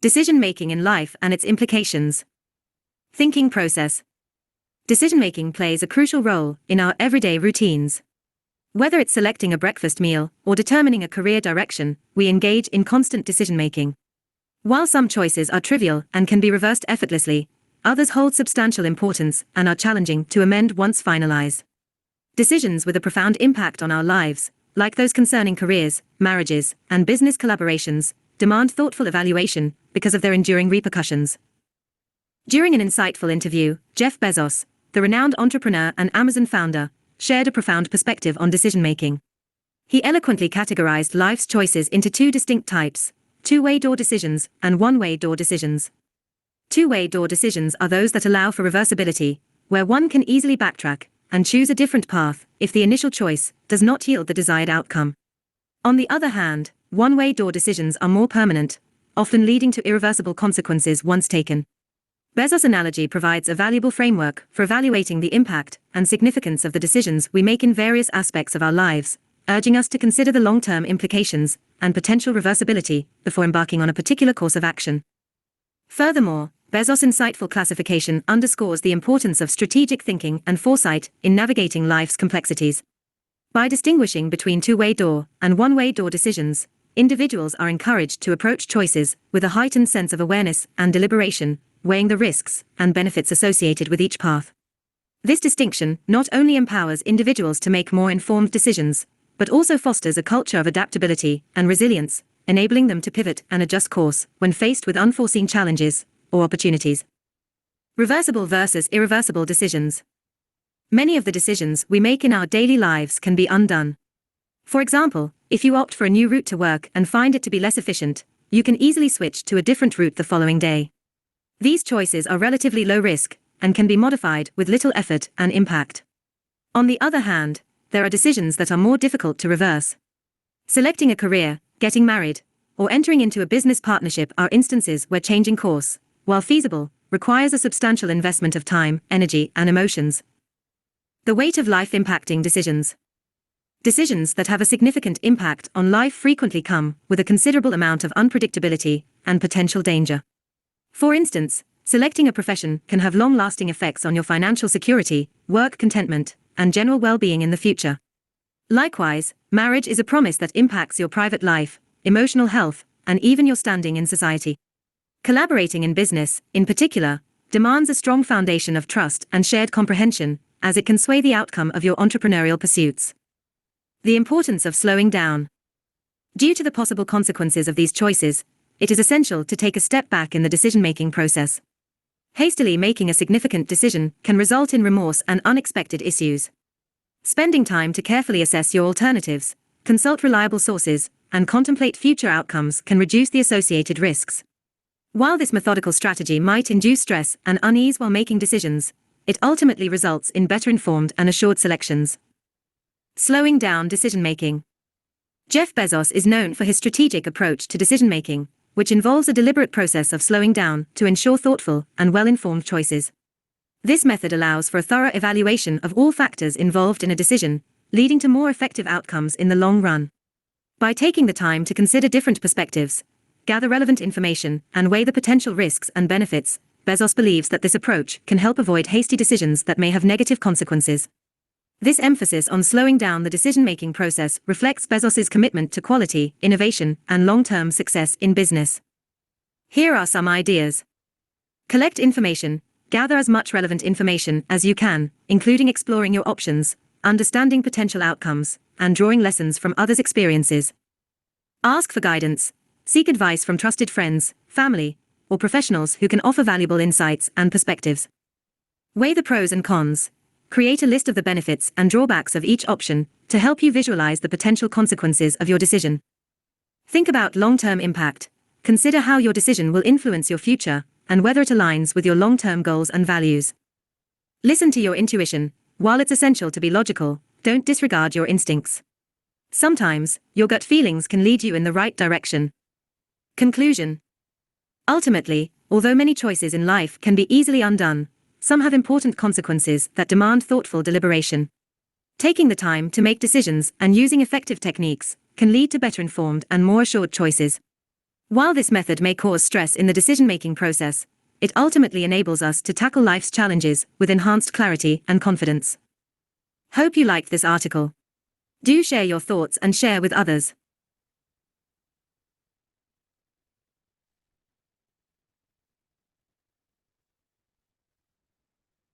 Decision-making in life and its implications. Thinking process. Decision-making plays a crucial role in our everyday routines. Whether it's selecting a breakfast meal or determining a career direction, we engage in constant decision-making. While some choices are trivial and can be reversed effortlessly, others hold substantial importance and are challenging to amend once finalized. Decisions with a profound impact on our lives, like those concerning careers, marriages, and business collaborations, demand thoughtful evaluation because of their enduring repercussions. During an insightful interview, Jeff Bezos, the renowned entrepreneur and Amazon founder, shared a profound perspective on decision-making. He eloquently categorized life's choices into two distinct types: two-way door decisions and one-way door decisions. Two-way door decisions are those that allow for reversibility, where one can easily backtrack and choose a different path if the initial choice does not yield the desired outcome. On the other hand, one-way door decisions are more permanent, often leading to irreversible consequences once taken. Bezos' analogy provides a valuable framework for evaluating the impact and significance of the decisions we make in various aspects of our lives, urging us to consider the long-term implications and potential reversibility before embarking on a particular course of action. Furthermore, Bezos' insightful classification underscores the importance of strategic thinking and foresight in navigating life's complexities. By distinguishing between two-way door and one-way door decisions, individuals are encouraged to approach choices with a heightened sense of awareness and deliberation, weighing the risks and benefits associated with each path. This distinction not only empowers individuals to make more informed decisions, but also fosters a culture of adaptability and resilience, enabling them to pivot and adjust course when faced with unforeseen challenges or opportunities. Reversible versus irreversible decisions. Many of the decisions we make in our daily lives can be undone. For example, if you opt for a new route to work and find it to be less efficient, you can easily switch to a different route the following day. These choices are relatively low risk and can be modified with little effort and impact. On the other hand, there are decisions that are more difficult to reverse. Selecting a career, getting married, or entering into a business partnership are instances where changing course, while feasible, requires a substantial investment of time, energy, and emotions. The weight of life impacting decisions. Decisions that have a significant impact on life frequently come with a considerable amount of unpredictability and potential danger. For instance, selecting a profession can have long-lasting effects on your financial security, work contentment, and general well-being in the future. Likewise, marriage is a promise that impacts your private life, emotional health, and even your standing in society. Collaborating in business, in particular, demands a strong foundation of trust and shared comprehension, as it can sway the outcome of your entrepreneurial pursuits. The importance of slowing down. Due to the possible consequences of these choices, it is essential to take a step back in the decision-making process. Hastily making a significant decision can result in remorse and unexpected issues. Spending time to carefully assess your alternatives, consult reliable sources, and contemplate future outcomes can reduce the associated risks. While this methodical strategy might induce stress and unease while making decisions, it ultimately results in better informed and assured selections. Slowing down decision-making. Jeff Bezos is known for his strategic approach to decision-making, which involves a deliberate process of slowing down to ensure thoughtful and well-informed choices. This method allows for a thorough evaluation of all factors involved in a decision, leading to more effective outcomes in the long run. By taking the time to consider different perspectives, gather relevant information, and weigh the potential risks and benefits, Bezos believes that this approach can help avoid hasty decisions that may have negative consequences. This emphasis on slowing down the decision-making process reflects Bezos's commitment to quality, innovation, and long-term success in business. Here are some ideas. Collect information. Gather as much relevant information as you can, including exploring your options, understanding potential outcomes, and drawing lessons from others' experiences. Ask for guidance. Seek advice from trusted friends, family, or professionals who can offer valuable insights and perspectives. Weigh the pros and cons. Create a list of the benefits and drawbacks of each option to help you visualize the potential consequences of your decision. Think about long-term impact. Consider how your decision will influence your future and whether it aligns with your long-term goals and values. Listen to your intuition. While it's essential to be logical, don't disregard your instincts. Sometimes, your gut feelings can lead you in the right direction. Conclusion. Ultimately, although many choices in life can be easily undone, some have important consequences that demand thoughtful deliberation. Taking the time to make decisions and using effective techniques can lead to better informed and more assured choices. While this method may cause stress in the decision-making process, it ultimately enables us to tackle life's challenges with enhanced clarity and confidence. Hope you liked this article. Do share your thoughts and share with others.